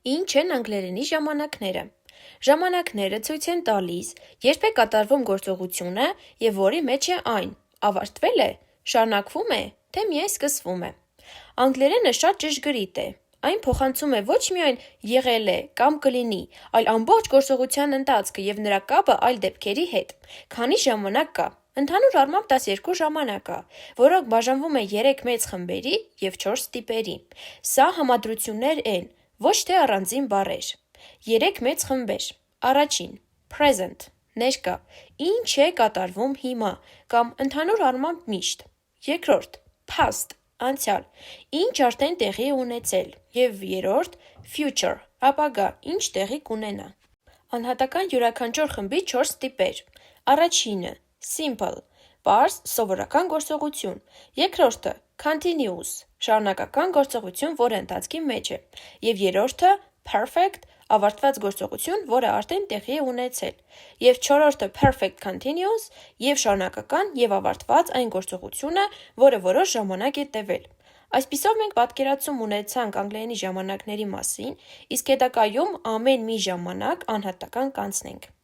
Ինչ են անգլերենի ժամանակները։ Ժամանակները ցույց են տալիս, երբ է կատարվում գործողությունը և որի մեջ է այն, ավարտվել է, շարունակվում է, թե միայն սկսվում է։ Անգլերենը շատ ճշգրիտ է։ Այն փոխանցում է ոչ միայն եղել է կամ կլինի, այլ ամբողջ գործողության ընթացքը և նրա կապը այլ դեպքերի հետ։ Քանի ժամանակ կա։ Ընդհանուր առմամբ 12 ժամանակ կա, որոնք բաժանվում են 3 մեծ խմբերի և 4 տիպերի։ Սա համադրություններ են, ոչ թե առանձին բառեր։ 3 մեծ խմբեր։ Առաջին՝ present, ներկա, ինչ է կատարվում հիմա, կամ ընդհանուր առմամբ միշտ։ Երկրորդ՝ past, անցյալ, ինչ արդեն տեղի է ունեցել, և երրորդ՝ future, ապագա, ինչ տեղի կունենա։ Անհատական յուրաքանչյուր խմբի 4 տիպեր։ Առաջինը՝ simple, պարզ, սովորական գործողություն։ Երկրորդը՝ continuous, շարունակական գործողություն, որը ընթացքի մեջ է։ Եվ երրորդը՝ perfect, ավարտված գործողություն, որը արդեն տեղի է ունեցել։ Եվ չորրորդը perfect continuous և շարունակական և ավարտված այն գործողությունը, որը որոշ ժամանակ է տևել։ Այսպիսով մենք պատկերացում ունեցանք անգլերենի ժամանակների մասին, իսկ հետագայում ամեն մի ժամանակ անհատական կանցնենք։